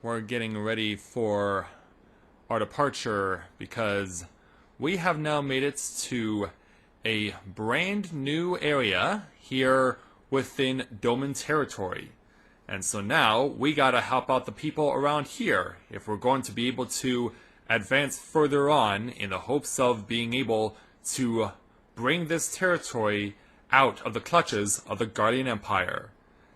we're getting ready for our departure because we have now made it to a brand new area here within Doman territory. And so now we gotta help out the people around here if we're going to be able to advance further on in the hopes of being able to bring this territory out of the clutches of the Guardian Empire.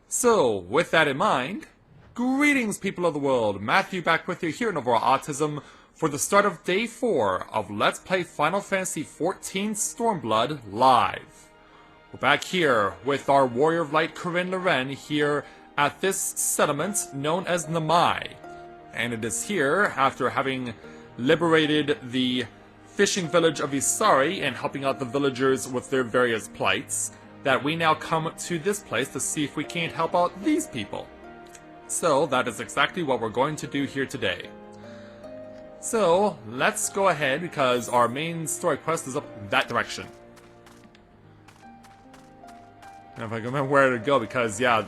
So, with that in mind, greetings people of the world, Matthew back with you here in Overall Autism for the start of Day 4 of Let's Play Final Fantasy XIV Stormblood Live. We're back here with our Warrior of Light Corinne Loren here at this settlement known as Namai. And it is here, after having liberated the fishing village of Isari and helping out the villagers with their various plights, that we now come to this place to see if we can't help out these people. So that is exactly what we're going to do here today. So let's go ahead because our main story quest is up that direction. And if I can remember where to go, because yeah,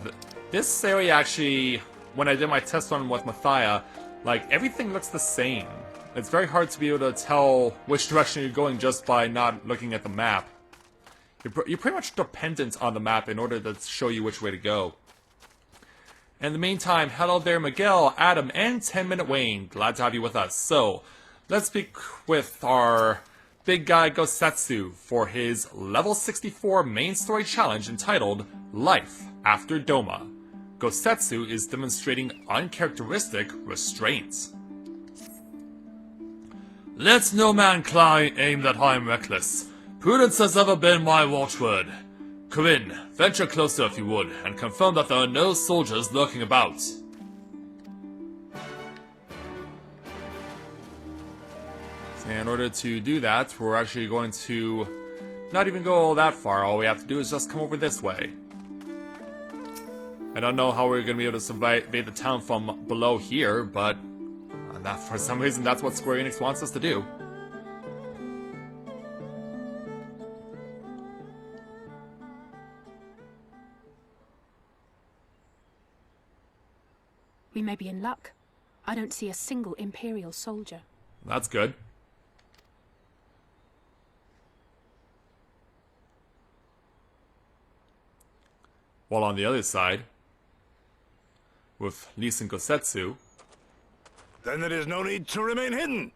this area actually, when I did my test run with Mathia, like everything looks the same. It's very hard to be able to tell which direction you're going just by not looking at the map. You're pretty much dependent on the map in order to show you which way to go. In the meantime, hello there Miguel, Adam, and 10-Minute Wayne. Glad to have you with us. So, let's speak with our big guy Gosetsu for his level 64 main story challenge entitled Life After Doma. Gosetsu is demonstrating uncharacteristic restraint. Let no man aim that I am reckless. Prudence has ever been my watchword. Corinne, venture closer if you would, and confirm that there are no soldiers lurking about. So in order to do that, we're actually going to not even go that far. All we have to do is just come over this way. I don't know how we're going to be able to survive the town from below here, but for some reason that's what Square Enix wants us to do. We may be in luck. I don't see a single Imperial soldier. That's good. While on the other side, with Lis and Gosetsu... Then there is no need to remain hidden.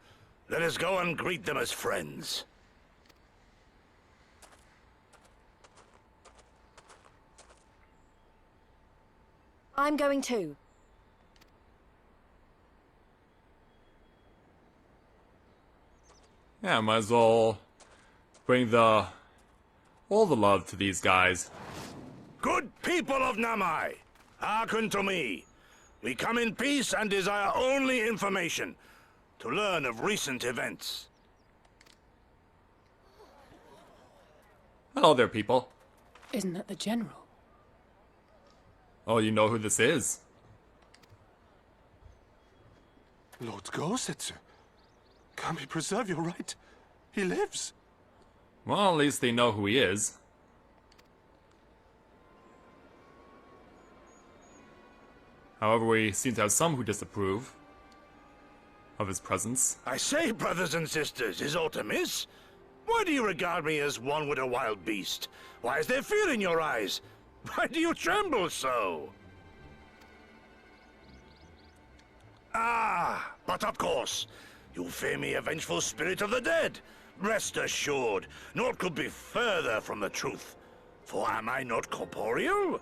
Let us go and greet them as friends. I'm going too. Yeah, might as well bring all the love to these guys. Good people of Namai, hearken to me. We come in peace and desire only information to learn of recent events. Hello there, people. Isn't that the General? Oh, you know who this is? Lord Gosetsu. Kami, preserve your right. He lives. Well, at least they know who he is. However, we seem to have some who disapprove of his presence. I say, brothers and sisters, is aught amiss? Why do you regard me as one with a wild beast? Why is there fear in your eyes? Why do you tremble so? Ah, but of course, you fear me a vengeful spirit of the dead. Rest assured, naught could be further from the truth. For am I not corporeal?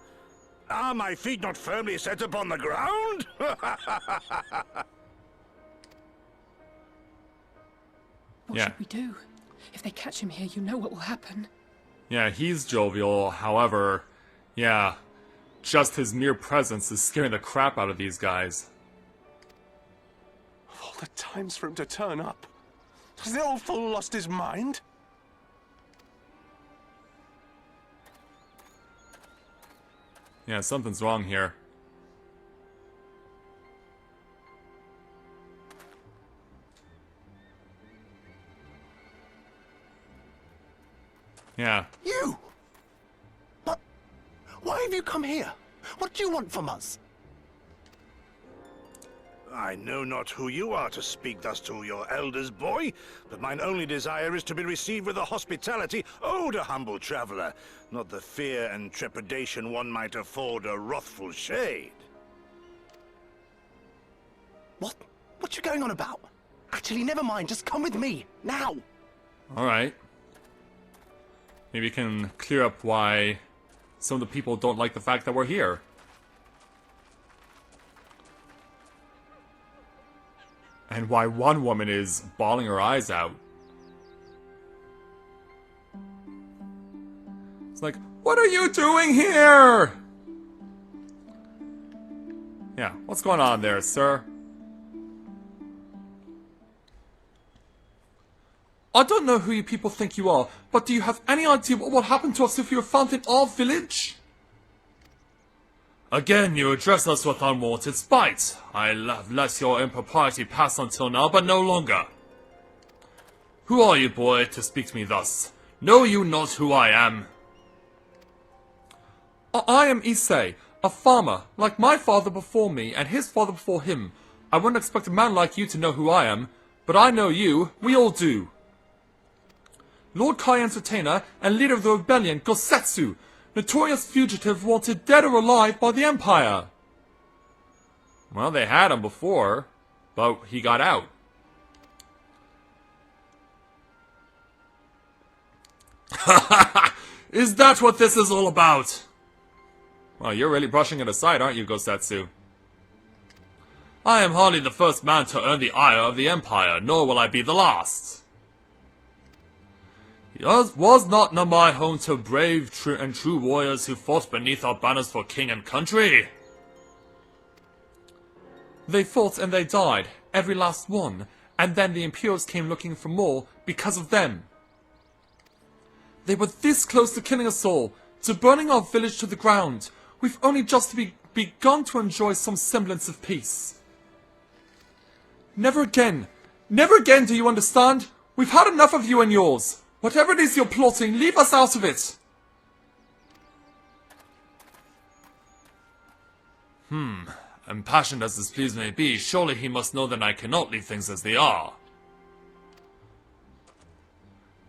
Are my feet not firmly set upon the ground? What should we do? If they catch him here, you know what will happen. Yeah, he's jovial, however, yeah, just his mere presence is scaring the crap out of these guys. Of all the times for him to turn up, has the old fool lost his mind? Yeah, something's wrong here. Yeah. You! But why have you come here? What do you want from us? I know not who you are to speak thus to your elders, boy, but mine only desire is to be received with the hospitality owed a humble traveler, not the fear and trepidation one might afford a wrathful shade. What? What you going on about? Actually, never mind. Just come with me. Now! Alright. Maybe we can clear up why some of the people don't like the fact that we're here. And why one woman is bawling her eyes out. It's like, what are you doing here? Yeah, what's going on there, sir? I don't know who you people think you are, but do you have any idea what will happen to us if you are found in our village? Again, you address us with unwarranted spite. I have let your impropriety pass until now, but no longer. Who are you, boy, to speak to me thus? Know you not who I am? I am Issei, a farmer, like my father before me and his father before him. I wouldn't expect a man like you to know who I am, but I know you, we all do. Lord Cayenne's retainer and leader of the rebellion, Gosetsu, notorious fugitive wanted dead or alive by the Empire. Well, they had him before, but he got out. Is that what this is all about? Well, you're really brushing it aside, aren't you, Gosetsu? I am hardly the first man to earn the ire of the Empire, nor will I be the last. Was not Namai home to brave and true warriors who fought beneath our banners for king and country? They fought and they died, every last one, and then the Imperials came looking for more because of them. They were this close to killing us all, to burning our village to the ground. We've only just begun to enjoy some semblance of peace. Never again do you understand? We've had enough of you and yours. Whatever it is you're plotting, leave us out of it! Impassioned as this pleas may be, surely he must know that I cannot leave things as they are.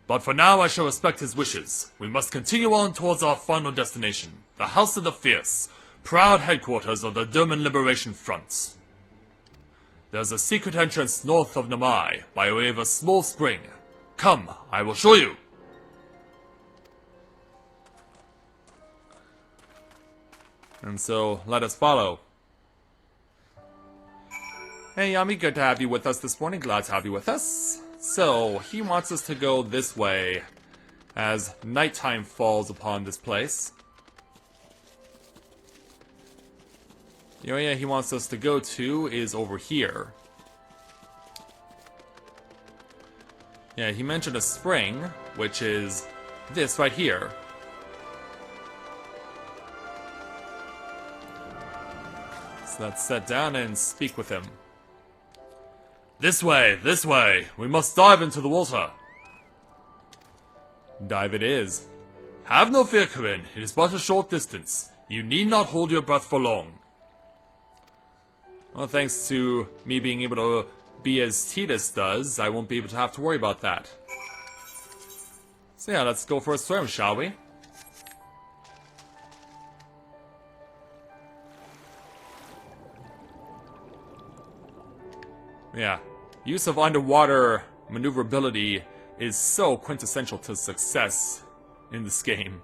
But for now I shall respect his wishes. We must continue on towards our final destination, the House of the Fierce, proud headquarters of the German Liberation Front. There's a secret entrance north of Namai, by way of a small spring. Come, I will show you! And so, let us follow. Hey Yami, good to have you with us this morning, glad to have you with us. So, he wants us to go this way, as nighttime falls upon this place. The area he wants us to go to is over here. Yeah, he mentioned a spring, which is this right here. So let's sit down and speak with him. This way, we must dive into the water. Dive it is. Have no fear, Corinne, it is but a short distance. You need not hold your breath for long. Well, thanks to me being able to be as Titus does, I won't be able to have to worry about that. So yeah, let's go for a swim, shall we? Yeah, use of underwater maneuverability is so quintessential to success in this game.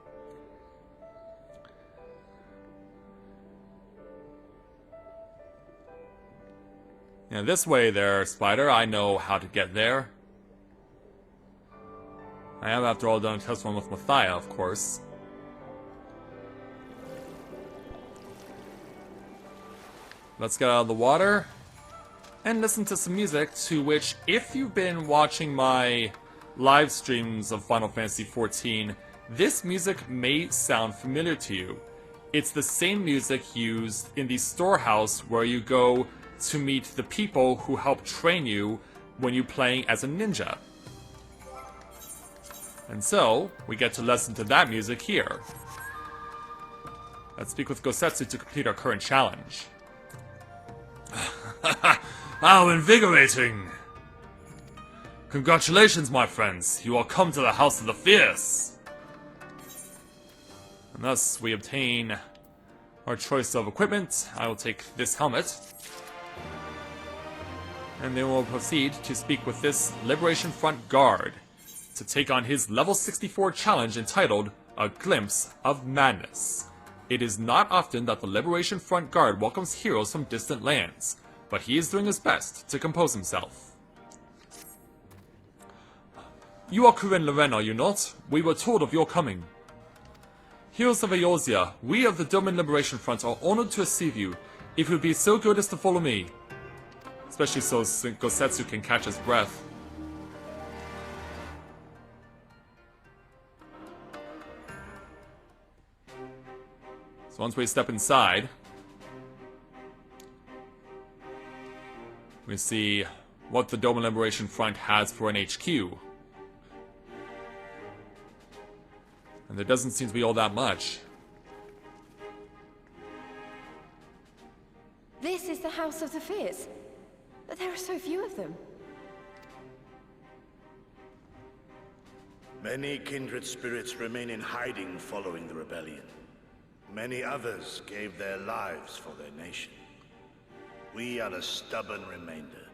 Yeah, this way there, Spider. I know how to get there. I have, after all, done a test run with Mathia, of course. Let's get out of the water and listen to some music, to which, if you've been watching my live streams of Final Fantasy XIV, this music may sound familiar to you. It's the same music used in the storehouse where you go to meet the people who help train you when you're playing as a ninja. And so, we get to listen to that music here. Let's speak with Gosetsu to complete our current challenge. How invigorating! Congratulations, my friends. You are come to the House of the Fierce. And thus, we obtain our choice of equipment. I will take this helmet. And then we'll proceed to speak with this Liberation Front guard to take on his level 64 challenge entitled A Glimpse of Madness. It is not often that the Liberation Front guard welcomes heroes from distant lands, but he is doing his best to compose himself. You are Corinne Loren, are you not? We were told of your coming. Heroes of Eorzea, we of the Doman Liberation Front are honored to receive you, if you would be so good as to follow me. Especially so Gosetsu can catch his breath. So once we step inside, we see what the Doman Liberation Front has for an HQ. And there doesn't seem to be all that much. This is the House of the Fierce. But there are so few of them. Many kindred spirits remain in hiding following the rebellion. Many others gave their lives for their nation. We are a stubborn remainder.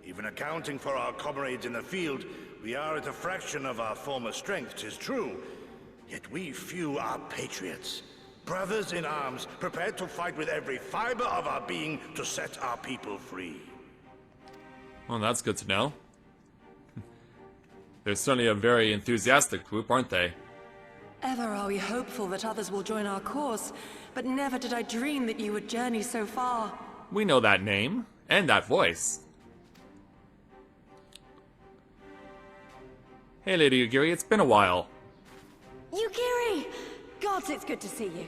Even accounting for our comrades in the field, we are at a fraction of our former strength, 'tis true. Yet we few are patriots. Brothers in arms, prepared to fight with every fiber of our being to set our people free. Well, that's good to know. They're certainly a very enthusiastic group, aren't they? Ever are we hopeful that others will join our cause, but never did I dream that you would journey so far. We know that name, and that voice. Hey, Lady Yugiri, it's been a while. Yugiri! Gods, it's good to see you.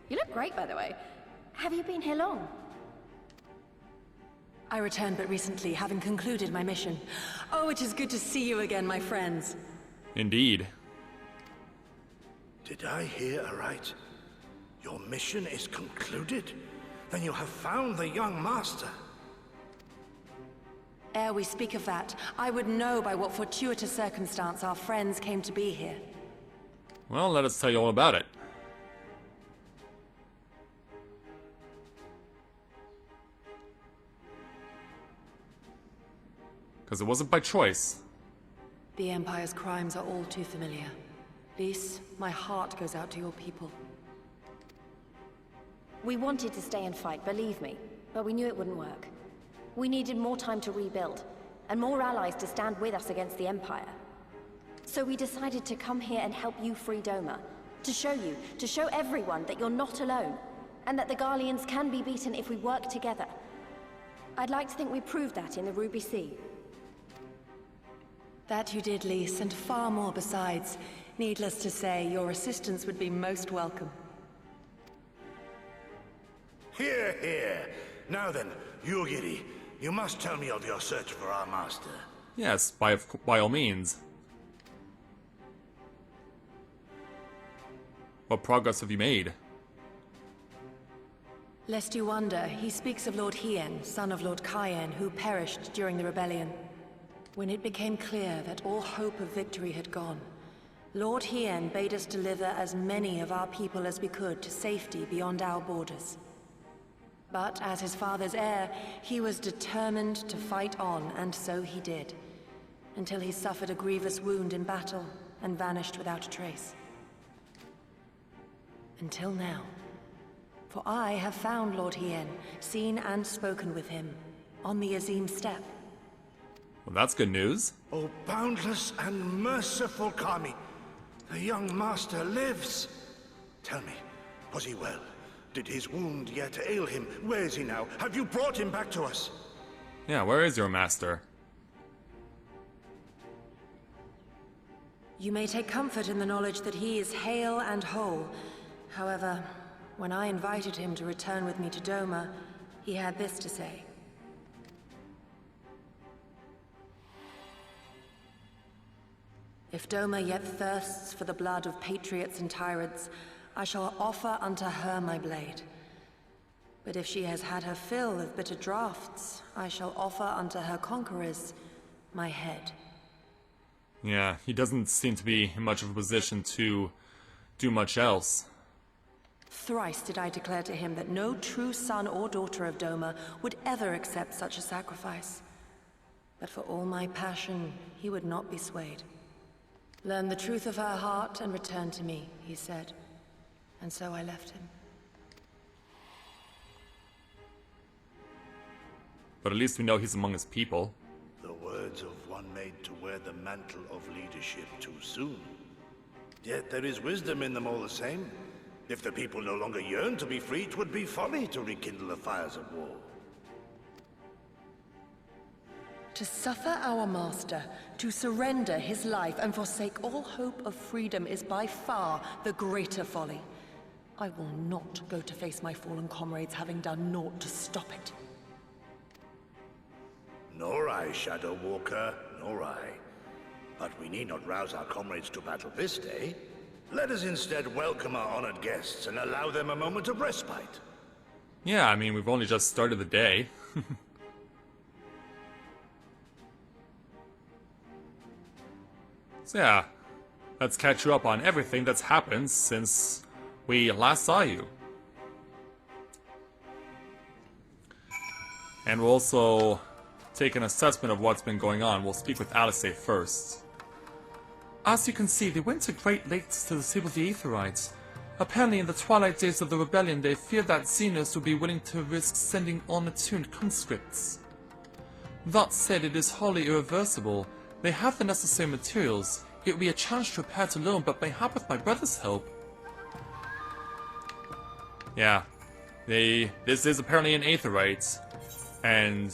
You look great, by the way. Have you been here long? I returned but recently, having concluded my mission. Oh, it is good to see you again, my friends. Indeed. Did I hear aright? Your mission is concluded? Then you have found the young master. Ere we speak of that, I would know by what fortuitous circumstance our friends came to be here. Well, let us tell you all about it. Because it wasn't by choice. The Empire's crimes are all too familiar. Lys, my heart goes out to your people. We wanted to stay and fight, believe me, but we knew it wouldn't work. We needed more time to rebuild, and more allies to stand with us against the Empire. So we decided to come here and help you free Doma. To show everyone that you're not alone, and that the Garleans can be beaten if we work together. I'd like to think we proved that in the Ruby Sea. That you did, Lys, and far more besides. Needless to say, your assistance would be most welcome. Hear, hear. Now then, Yugiri, you must tell me of your search for our master. Yes, by all means. What progress have you made? Lest you wonder, he speaks of Lord Hien, son of Lord Cayenne, who perished during the rebellion. When it became clear that all hope of victory had gone, Lord Hien bade us deliver as many of our people as we could to safety beyond our borders. But as his father's heir, he was determined to fight on, and so he did, until he suffered a grievous wound in battle and vanished without a trace. Until now. For I have found Lord Hien, seen and spoken with him, on the Azim Steppe. Well, that's good news. Oh, boundless and merciful Kami, the young master lives. Tell me, was he well? Did his wound yet ail him? Where is he now? Have you brought him back to us? Yeah, where is your master? You may take comfort in the knowledge that he is hale and whole. However, when I invited him to return with me to Doma, he had this to say. If Doma yet thirsts for the blood of patriots and tyrants, I shall offer unto her my blade. But if she has had her fill of bitter draughts, I shall offer unto her conquerors my head. Yeah, he doesn't seem to be in much of a position to do much else. Thrice did I declare to him that no true son or daughter of Doma would ever accept such a sacrifice. But for all my passion, he would not be swayed. Learn the truth of her heart and return to me, he said. And so I left him. But at least we know he's among his people. The words of one made to wear the mantle of leadership too soon. Yet there is wisdom in them all the same. If the people no longer yearn to be free, it would be folly to rekindle the fires of war. To suffer our master, to surrender his life and forsake all hope of freedom is by far the greater folly. I will not go to face my fallen comrades having done naught to stop it. Nor I, Shadow Walker, nor I. But we need not rouse our comrades to battle this day. Let us instead welcome our honored guests and allow them a moment of respite. Yeah, I mean, we've only just started the day. So yeah, let's catch you up on everything that's happened since we last saw you. And we'll also take an assessment of what's been going on. We'll speak with Alice first. As you can see, they went to great lengths to deceive the Aetherites. Apparently in the twilight days of the rebellion, they feared that Xenos would be willing to risk sending unattuned conscripts. That said, it is wholly irreversible. They have the necessary materials. It would be a challenge to repair it alone, but mayhap with my brother's help. Yeah. This is apparently an Aetherite. And,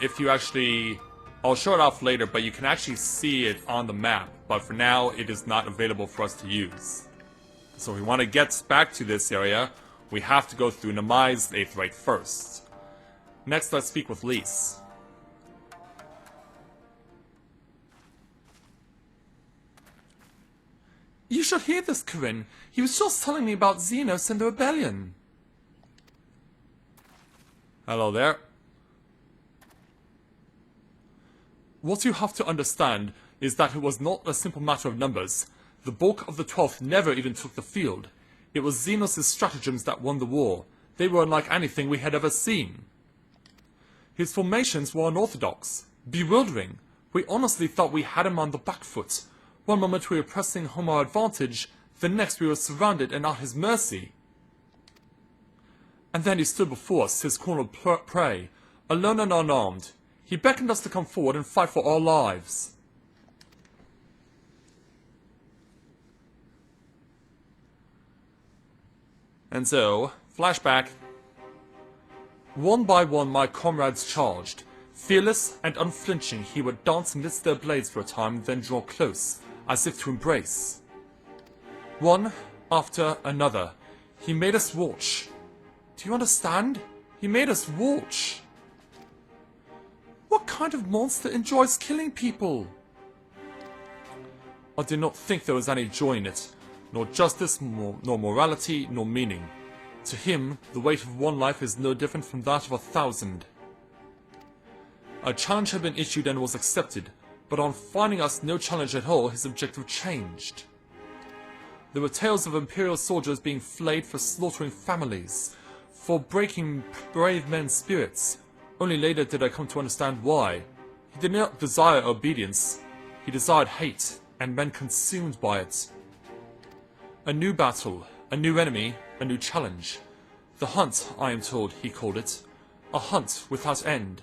if you actually... I'll show it off later, but you can actually see it on the map. But for now, it is not available for us to use. So if we want to get back to this area, we have to go through Namai's Aetherite first. Next, let's speak with Lise. You should hear this, Corinne. He was just telling me about Xenos and the rebellion. Hello there. What you have to understand is that it was not a simple matter of numbers. The bulk of the 12th never even took the field. It was Xenos' stratagems that won the war. They were unlike anything we had ever seen. His formations were unorthodox, bewildering. We honestly thought we had him on the back foot. One moment we were pressing home our advantage, the next we were surrounded and at his mercy. And then he stood before us, his cornered prey, alone and unarmed. He beckoned us to come forward and fight for our lives. And so, flashback. One by one my comrades charged. Fearless and unflinching, he would dance amidst their blades for a time, then draw close, as if to embrace. One after another, he made us watch. Do you understand? He made us watch. What kind of monster enjoys killing people? I did not think there was any joy in it, nor justice, nor morality, nor meaning. To him, the weight of one life is no different from that of 1,000. A challenge had been issued and was accepted, but on finding us no challenge at all, his objective changed. There were tales of Imperial soldiers being flayed for slaughtering families, for breaking brave men's spirits. Only later did I come to understand why. He did not desire obedience, he desired hate, and men consumed by it. A new battle, a new enemy, a new challenge. The hunt, I am told, he called it. A hunt without end.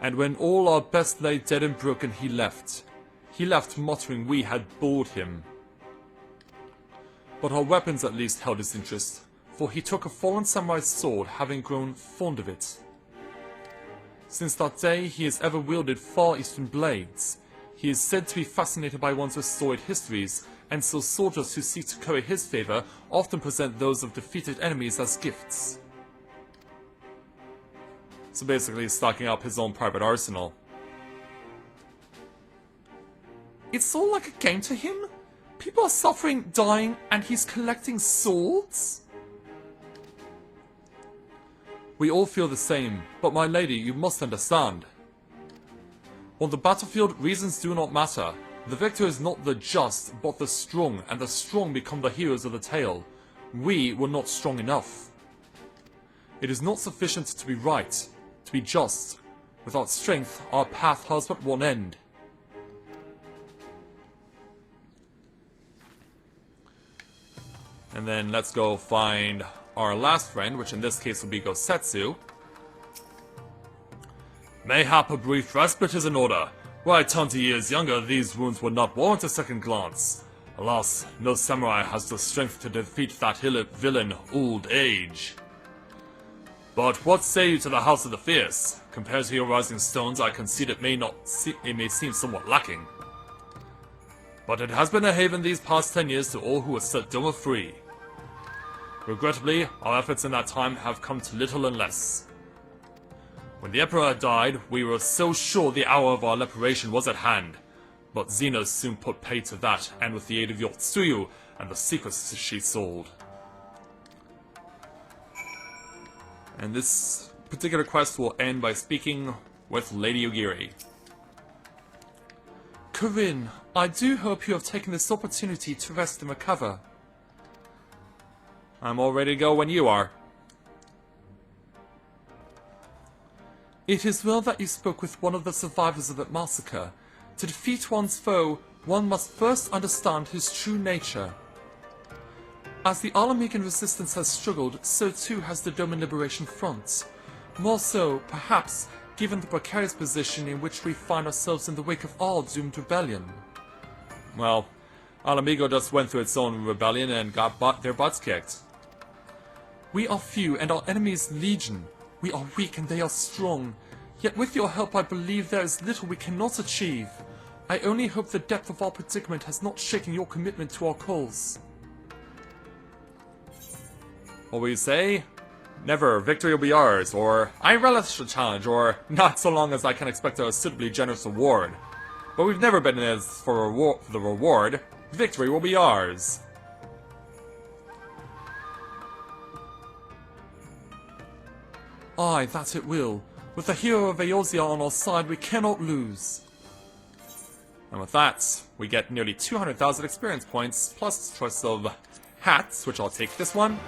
And when all our best lay dead and broken, he left. He left muttering we had bored him. But our weapons at least held his interest, for he took a fallen samurai's sword, having grown fond of it. Since that day, he has ever wielded Far Eastern blades. He is said to be fascinated by one's storied histories, and so soldiers who seek to curry his favor often present those of defeated enemies as gifts. So basically, stocking up his own private arsenal. It's all like a game to him? People are suffering, dying, and he's collecting swords? We all feel the same, but my lady, you must understand. On the battlefield, reasons do not matter. The victor is not the just, but the strong, and the strong become the heroes of the tale. We were not strong enough. It is not sufficient to be right, to be just. Without strength, our path has but one end. And then let's go find our last friend, which in this case will be Gosetsu. Mayhap a brief respite is in order. Were I 20 years younger, these wounds would not warrant a second glance. Alas, no samurai has the strength to defeat that villain, old age. But what say you to the House of the Fierce? Compared to your Rising Stones, I concede it may seem somewhat lacking. But it has been a haven these past 10 years to all who have set Doma free. Regrettably, our efforts in that time have come to little and less. When the Emperor died, we were so sure the hour of our liberation was at hand. But Xenos soon put pay to that, and with the aid of Yotsuyu and the secrets she sold. And this particular quest will end by speaking with Lady Ugiri. Corinne, I do hope you have taken this opportunity to rest and recover. I'm all ready to go when you are. It is well that you spoke with one of the survivors of that massacre. To defeat one's foe, one must first understand his true nature. As the Alamegan resistance has struggled, so too has the Doman Liberation Front. More so, perhaps, given the precarious position in which we find ourselves in the wake of our doomed rebellion. Well, Alamigo just went through its own rebellion and got their butts kicked. We are few and our enemies legion. We are weak and they are strong. Yet with your help I believe there is little we cannot achieve. I only hope the depth of our predicament has not shaken your commitment to our cause. What will you say? Never, victory will be ours, or I relish the challenge, or not so long as I can expect a suitably generous reward. But we've never been in this for the reward. Victory will be ours. Aye, that it will. With the hero of Eorzea on our side, we cannot lose. And with that, we get nearly 200,000 experience points, plus choice of hats, which I'll take this one.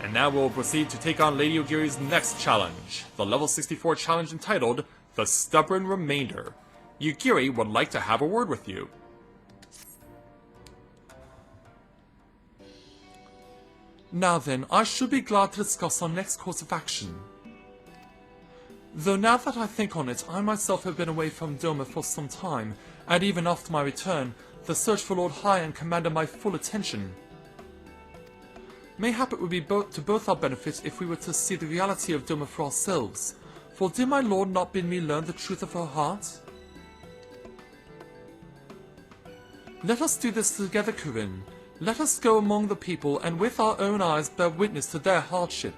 And now we'll proceed to take on Lady Ugiri's next challenge, the level 64 challenge entitled, The Stubborn Remainder. Ugiri would like to have a word with you. Now then, I should be glad to discuss our next course of action. Though now that I think on it, I myself have been away from Doma for some time, and even after my return, the search for Lord Hyan commanded my full attention. Mayhap it would be to both our benefit if we were to see the reality of Doma for ourselves, for did my lord not bid me learn the truth of her heart? Let us do this together, Corinne. Let us go among the people and with our own eyes bear witness to their hardship.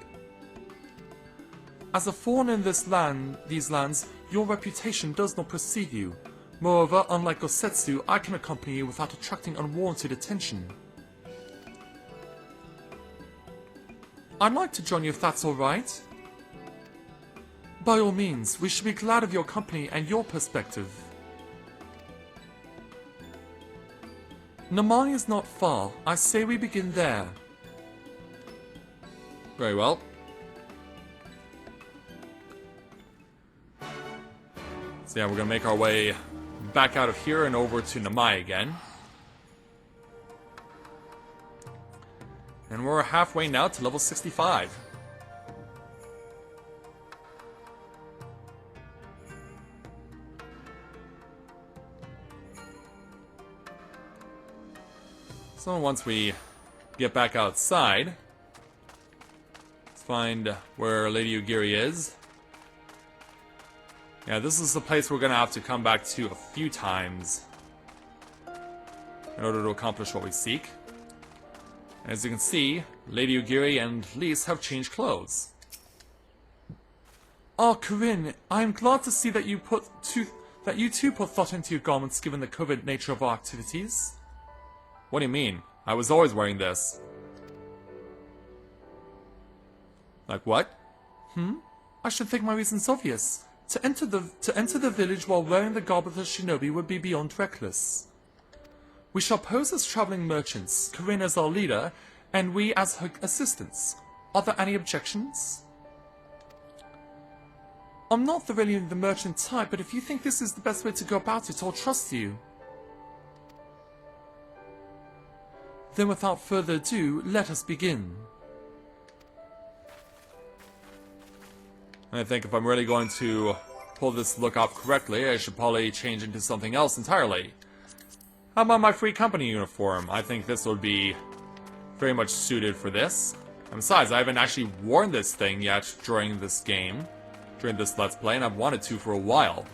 As a foreigner in these lands, your reputation does not precede you. Moreover, unlike Gosetsu, I can accompany you without attracting unwarranted attention. I'd like to join you if that's alright. By all means, we should be glad of your company and your perspective. Namai is not far. I say we begin there. Very well. So yeah, we're gonna make our way back out of here and over to Namai again. And we're halfway now to level 65. So once we get back outside, let's find where Lady Ugiri is. Yeah, this is the place we're gonna have to come back to a few times in order to accomplish what we seek. As you can see, Lady Ugiri and Lise have changed clothes. Ah, Corinne, I am glad to see that you too put thought into your garments given the covert nature of our activities. What do you mean? I was always wearing this. Like what? I should think my reason's obvious. To enter the village while wearing the garb of a shinobi would be beyond reckless. We shall pose as traveling merchants, Corinne as our leader, and we as her assistants. Are there any objections? I'm not really the merchant type, but if you think this is the best way to go about it, I'll trust you. Then without further ado, let us begin. I think if I'm really going to pull this look off correctly, I should probably change into something else entirely. How about my free company uniform? I think this would be very much suited for this. And besides, I haven't actually worn this thing yet during this game, during this Let's Play, and I've wanted to for a while.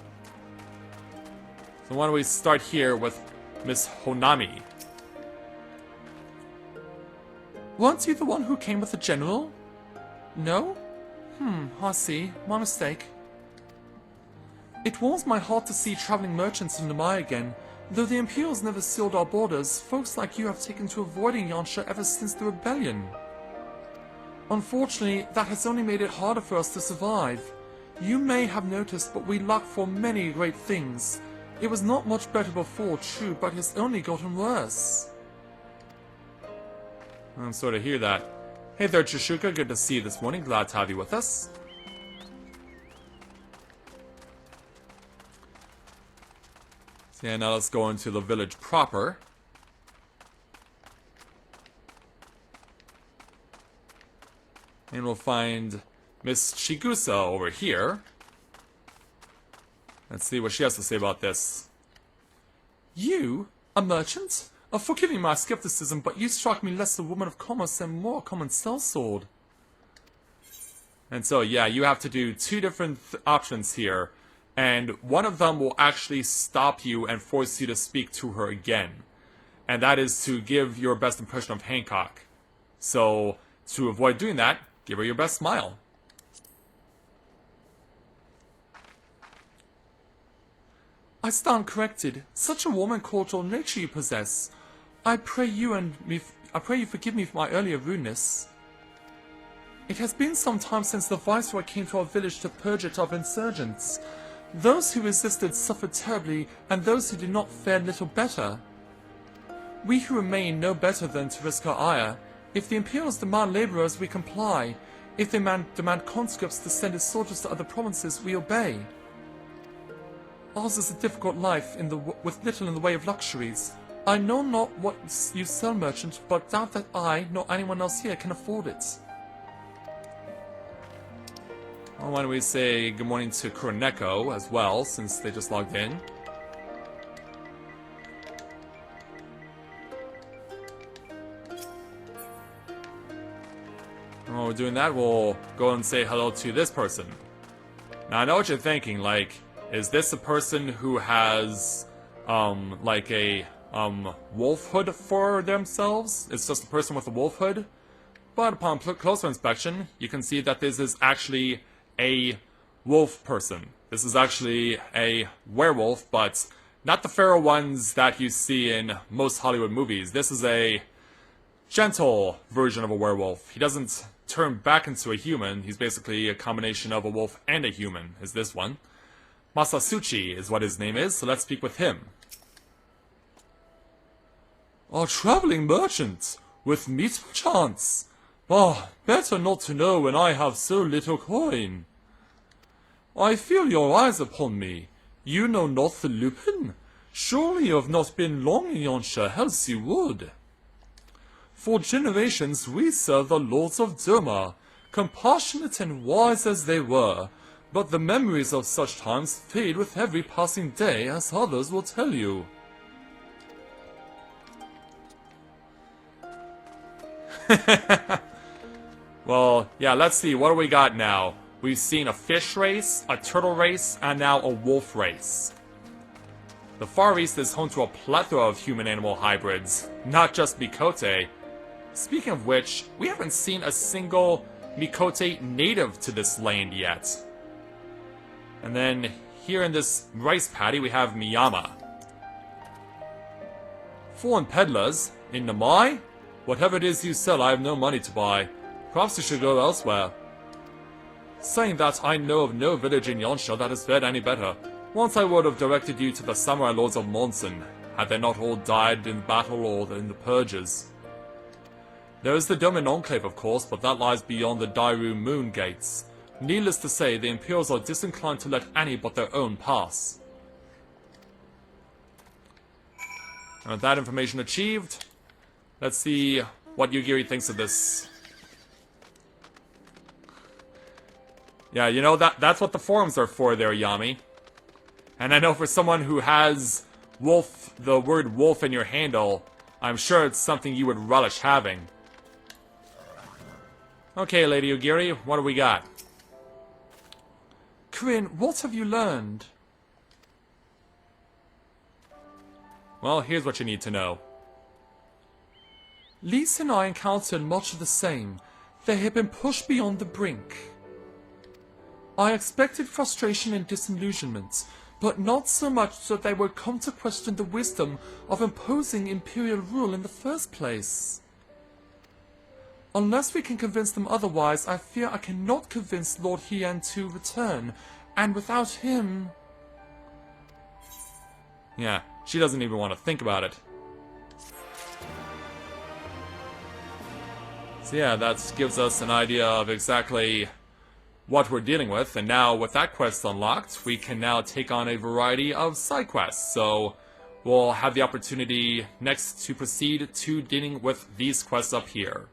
So why don't we start here with Miss Honami. Weren't you the one who came with the general? No? I see. My mistake. It warms my heart to see traveling merchants in Namai again. Though the Imperials never sealed our borders, folks like you have taken to avoiding Yansha ever since the rebellion. Unfortunately, that has only made it harder for us to survive. You may have noticed, but we lack for many great things. It was not much better before, true, but it's only gotten worse. I'm sorry to hear that. Hey there, Chishuka. Good to see you this morning. Glad to have you with us. So yeah, now let's go into the village proper. And we'll find Miss Chigusa over here. Let's see what she has to say about this. You? A merchant? Forgive me my skepticism, but you strike me less a woman of commerce and more a common sellsword. And so, yeah, you have to do two different options here. And one of them will actually stop you and force you to speak to her again. And that is to give your best impression of Hancock. So, to avoid doing that, give her your best smile. I stand corrected. Such a warm and cordial nature you possess. I pray you forgive me for my earlier rudeness. It has been some time since the Viceroy came to our village to purge it of insurgents. Those who resisted suffered terribly, and those who did not fared little better. We who remain know better than to risk our ire. If the Imperials demand laborers, we comply. If they demand conscripts to send as soldiers to other provinces, we obey. Ours is a difficult life with little in the way of luxuries. I know not what you sell, merchant, but doubt that I, nor anyone else here, can afford it. Well, why don't we say good morning to Kuroneko as well, since they just logged in. And while we're doing that, we'll go and say hello to this person. Now, I know what you're thinking, like, is this a person who has, like a, wolf hood for themselves? It's just a person with a wolf hood? But upon closer inspection, you can see that this is actually a wolf person. This is actually a werewolf, but not the feral ones that you see in most Hollywood movies. This is a gentle version of a werewolf. He doesn't turn back into a human. He's basically a combination of a wolf and a human, is this one. Masasuchi is what his name is, so let's speak with him. A traveling merchant, with meat perchance. Ah, better not to know when I have so little coin. I feel your eyes upon me. You know not the Lupin? Surely you have not been long in Yansha, else you would. For generations we served the lords of Doma, compassionate and wise as they were, but the memories of such times fade with every passing day, as others will tell you. Well, yeah, let's see, what do we got now? We've seen a fish race, a turtle race, and now a wolf race. The Far East is home to a plethora of human-animal hybrids, not just Mikote. Speaking of which, we haven't seen a single Mikote native to this land yet. And then, here in this rice paddy, we have Miyama. Foreign peddlers? In Namai? Whatever it is you sell, I have no money to buy. Perhaps you should go elsewhere. Saying that, I know of no village in Yonsha that has fared any better. Once I would have directed you to the samurai lords of Monson, had they not all died in battle or in the purges. There is the Domin Enclave, of course, but that lies beyond the Dairu Moon Gates. Needless to say, the Imperials are disinclined to let any but their own pass. And with that information achieved, let's see what Yugiri thinks of this. Yeah, you know, that's what the forums are for there, Yami. And I know for someone who has wolf, the word wolf in your handle, I'm sure it's something you would relish having. Okay, Lady Yugiri, what do we got? Corinne, what have you learned? Well, here's what you need to know. Lise and I encountered much of the same. They had been pushed beyond the brink. I expected frustration and disillusionment, but not so much that they would come to question the wisdom of imposing imperial rule in the first place. Unless we can convince them otherwise, I fear I cannot convince Lord Hien to return, and without him... Yeah, she doesn't even want to think about it. So yeah, that gives us an idea of exactly what we're dealing with, and now with that quest unlocked, we can now take on a variety of side quests. So we'll have the opportunity next to proceed to dealing with these quests up here.